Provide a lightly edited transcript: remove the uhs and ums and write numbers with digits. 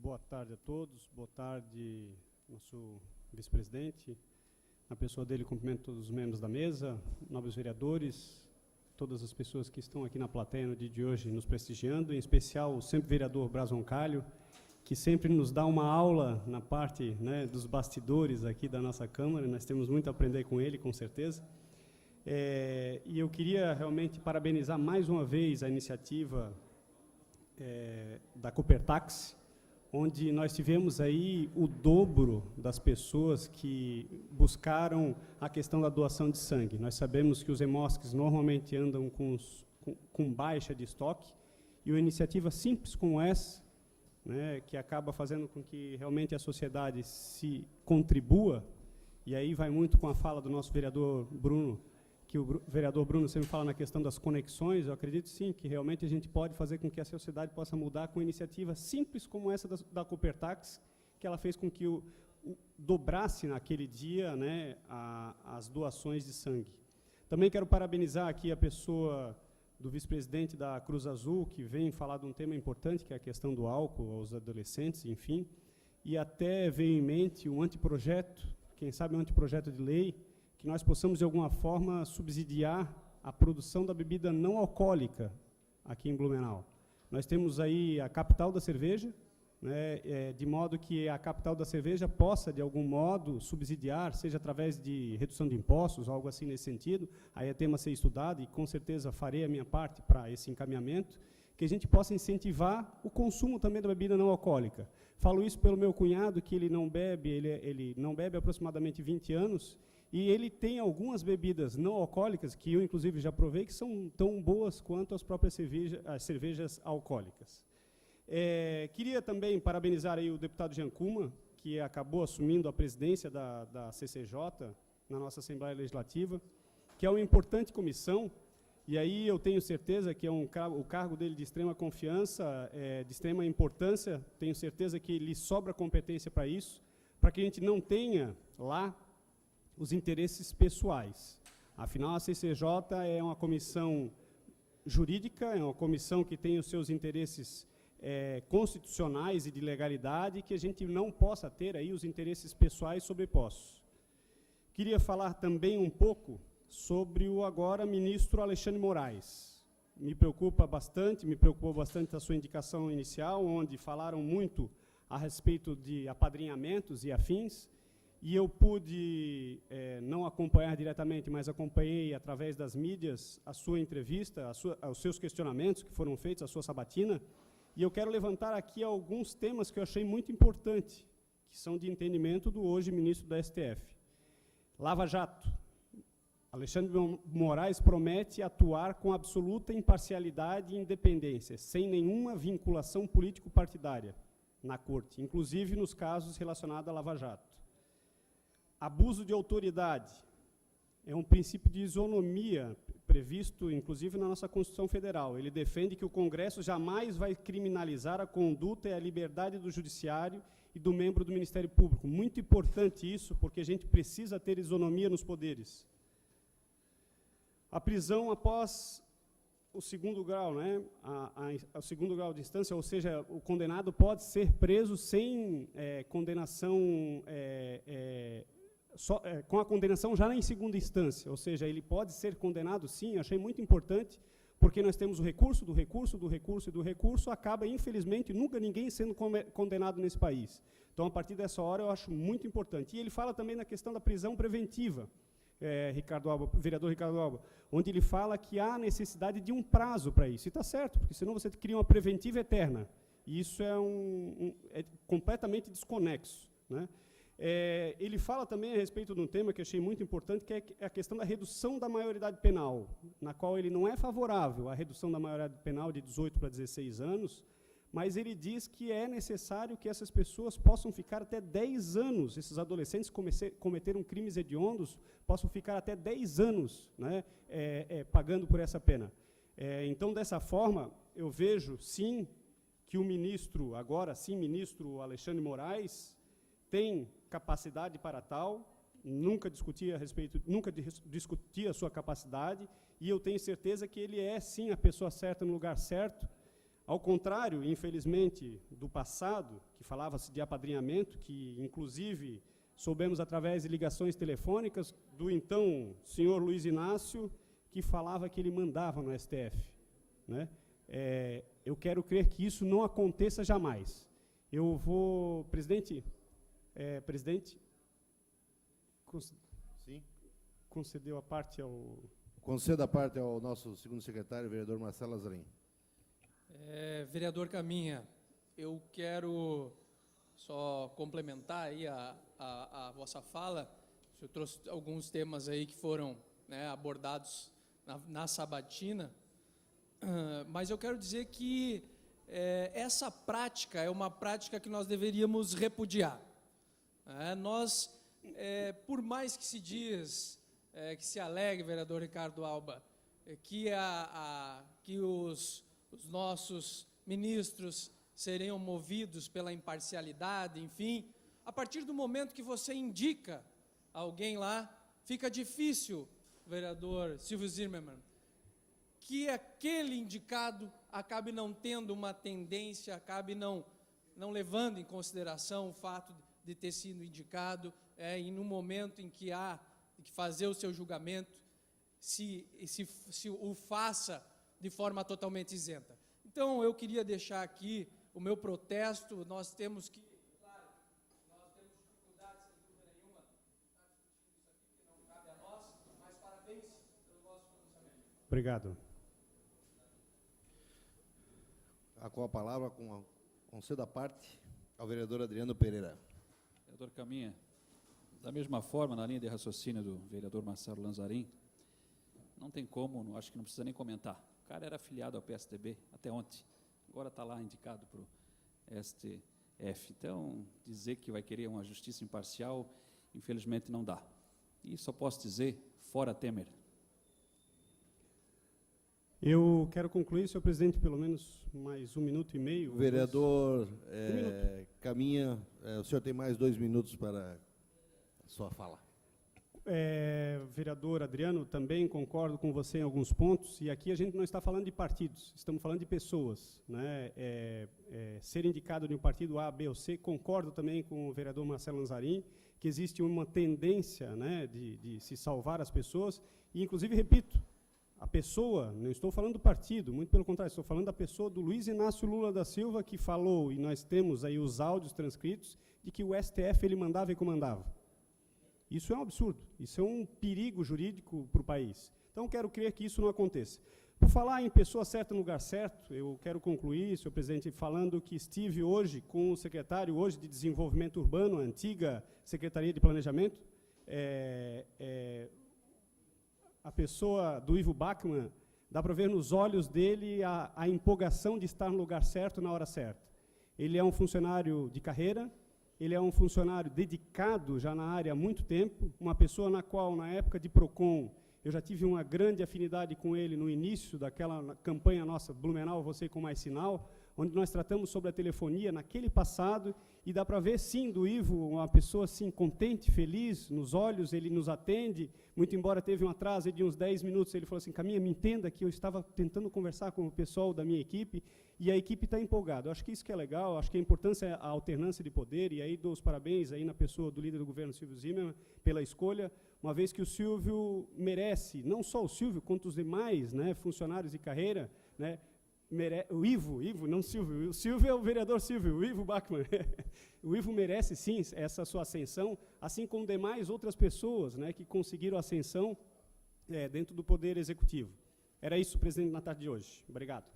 Boa tarde a todos, boa tarde, nosso vice-presidente. Na pessoa dele, cumprimento todos os membros da mesa, nobres vereadores, todas as pessoas que estão aqui na plateia no dia de hoje nos prestigiando, em especial o sempre vereador Braz Roncalho, que sempre nos dá uma aula na parte, né, dos bastidores aqui da nossa Câmara. Nós temos muito a aprender com ele, com certeza. E eu queria realmente parabenizar mais uma vez a iniciativa da Copertaxi, onde nós tivemos aí o dobro das pessoas que buscaram a questão da doação de sangue. Nós sabemos que os hemosques normalmente andam com baixa de estoque, e uma iniciativa simples como essa, né, que acaba fazendo com que realmente a sociedade se contribua, e aí vai muito com a fala do nosso vereador Bruno, que o vereador Bruno sempre fala na questão das conexões. Eu acredito sim que realmente a gente pode fazer com que a sociedade possa mudar com iniciativas simples como essa da Copertaxi, que ela fez com que dobrasse naquele dia, né, as doações de sangue. Também quero parabenizar aqui a pessoa do vice-presidente da Cruz Azul, que vem falar de um tema importante, que é a questão do álcool aos adolescentes, enfim, e até veio em mente um anteprojeto, quem sabe um anteprojeto de lei, que nós possamos, de alguma forma, subsidiar a produção da bebida não alcoólica aqui em Blumenau. Nós temos aí a capital da cerveja, né, de modo que a capital da cerveja possa, de algum modo, subsidiar, seja através de redução de impostos, algo assim nesse sentido. Aí é tema a ser estudado, e com certeza farei a minha parte para esse encaminhamento, que a gente possa incentivar o consumo também da bebida não alcoólica. Falo isso pelo meu cunhado, que ele não bebe, ele não bebe há aproximadamente 20 anos, e ele tem algumas bebidas não alcoólicas, que eu, inclusive, já provei, que são tão boas quanto as próprias cervejas alcoólicas. Queria também parabenizar aí o deputado Jean Kuma, que acabou assumindo a presidência da CCJ na nossa Assembleia Legislativa, que é uma importante comissão, e aí eu tenho certeza que é o cargo dele de extrema confiança, de extrema importância. Tenho certeza que lhe sobra competência para isso, para que a gente não tenha lá os interesses pessoais. Afinal, a CCJ é uma comissão jurídica, é uma comissão que tem os seus interesses constitucionais e de legalidade, que a gente não possa ter aí os interesses pessoais sobrepostos. Queria falar também um pouco sobre o agora ministro Alexandre Moraes. Me preocupou bastante a sua indicação inicial, onde falaram muito a respeito de apadrinhamentos e afins, e eu pude não acompanhar diretamente, mas acompanhei através das mídias a sua entrevista, os seus questionamentos que foram feitos, a sua sabatina, e eu quero levantar aqui alguns temas que eu achei muito importantes, que são de entendimento do hoje ministro da STF. Lava Jato. Alexandre Moraes promete atuar com absoluta imparcialidade e independência, sem nenhuma vinculação político-partidária na Corte, inclusive nos casos relacionados à Lava Jato. Abuso de autoridade é um princípio de isonomia previsto, inclusive, na nossa Constituição Federal. Ele defende que o Congresso jamais vai criminalizar a conduta e a liberdade do Judiciário e do membro do Ministério Público. Muito importante isso, porque a gente precisa ter isonomia nos poderes. A prisão após o segundo grau, né? O segundo grau de instância, ou seja, o condenado pode ser preso sem condenação, com a condenação já em segunda instância, ou seja, ele pode ser condenado, sim. Achei muito importante, porque nós temos o recurso, do recurso, do recurso e do recurso, acaba, infelizmente, nunca ninguém sendo condenado nesse país. Então, a partir dessa hora, eu acho muito importante. E ele fala também na questão da prisão preventiva, vereador Ricardo Alba, onde ele fala que há necessidade de um prazo para isso. E está certo, porque senão você cria uma preventiva eterna. E isso é completamente desconexo, né? Ele fala também a respeito de um tema que eu achei muito importante, que é a questão da redução da maioridade penal, na qual ele não é favorável à redução da maioridade penal de 18 para 16 anos, mas ele diz que é necessário que essas pessoas possam ficar até 10 anos, esses adolescentes que cometeram crimes hediondos, possam ficar até 10 anos, né, pagando por essa pena. Então, dessa forma, eu vejo, sim, que o ministro, agora sim, ministro Alexandre Moraes, tem capacidade para tal, nunca discuti a sua capacidade, e eu tenho certeza que ele é, sim, a pessoa certa no lugar certo, Ao contrário, infelizmente, do passado, que falava-se de apadrinhamento, que inclusive soubemos através de ligações telefônicas do então senhor Luiz Inácio, que falava que ele mandava no STF, né? Eu quero crer que isso não aconteça jamais. Eu vou, presidente, Sim. Concedeu a parte ao... Conceda a parte ao nosso segundo secretário, vereador Marcelo Lanzarin. Vereador Caminha, eu quero só complementar aí a vossa fala. O senhor trouxe alguns temas aí que foram, né, abordados na sabatina, mas eu quero dizer que essa prática é uma prática que nós deveríamos repudiar. Nós, por mais que se diz, que se alegue, vereador Ricardo Alba, que os nossos ministros seriam movidos pela imparcialidade, enfim, a partir do momento que você indica alguém lá, fica difícil, vereador Silvio Zimmermann, que aquele indicado acabe não tendo uma tendência, acabe não levando em consideração o fato de ter sido indicado, e no momento em que há que fazer o seu julgamento, se o faça de forma totalmente isenta. Então, eu queria deixar aqui o meu protesto. Nós temos que, claro, nós temos dificuldades, sem dúvida nenhuma, está discutindo isso aqui, que não cabe a nós, mas parabéns pelo vosso pronunciamento. Obrigado. Com a palavra, concedo a parte ao vereador Adriano Pereira. Vereador Caminha, da mesma forma, na linha de raciocínio do vereador Marcelo Lanzarin, não tem como, acho que não precisa nem comentar. O cara era afiliado ao PSDB até ontem, agora está lá indicado para o STF. Então, dizer que vai querer uma justiça imparcial, infelizmente não dá. E só posso dizer, fora Temer. Eu quero concluir, senhor presidente, pelo menos mais 1 minuto e meio. Vereador Caminha, o senhor tem mais 2 minutos para a sua fala. Vereador Adriano, também concordo com você em alguns pontos, e aqui a gente não está falando de partidos, estamos falando de pessoas, né? Ser indicado de um partido A, B ou C, concordo também com o vereador Marcelo Lanzarin, que existe uma tendência, né, de se salvar as pessoas, e inclusive, repito, a pessoa, não estou falando do partido, muito pelo contrário, estou falando da pessoa do Luiz Inácio Lula da Silva, que falou, e nós temos aí os áudios transcritos, de que o STF ele mandava e comandava. Isso é um absurdo, isso é um perigo jurídico para o país. Então, quero crer que isso não aconteça. Por falar em pessoa certa no lugar certo, eu quero concluir, senhor presidente, falando que estive hoje com o secretário hoje de Desenvolvimento Urbano, a antiga Secretaria de Planejamento, a pessoa do Ivo Bachmann, dá para ver nos olhos dele a empolgação de estar no lugar certo na hora certa. Ele é um funcionário de carreira, ele é um funcionário dedicado já na área há muito tempo, uma pessoa na qual, na época de PROCON, eu já tive uma grande afinidade com ele no início daquela campanha nossa, Blumenau, Você com Mais Sinal, onde nós tratamos sobre a telefonia naquele passado, e dá para ver, sim, do Ivo, uma pessoa, assim, contente, feliz, nos olhos, ele nos atende, muito embora teve um atraso de uns 10 minutos, ele falou assim, Caminha, me entenda que eu estava tentando conversar com o pessoal da minha equipe, e a equipe está empolgada. Eu acho que isso que é legal, acho que a importância é a alternância de poder, e aí dou os parabéns aí na pessoa do líder do governo, Silvio Zimmermann, pela escolha, uma vez que o Silvio merece, não só o Silvio, quanto os demais, né, funcionários de carreira, né, o Ivo, não Silvio, o Silvio é o vereador Silvio, o Ivo Bachmann. O Ivo merece, sim, essa sua ascensão, assim como demais outras pessoas, né, que conseguiram ascensão dentro do Poder Executivo. Era isso, presidente, na tarde de hoje. Obrigado.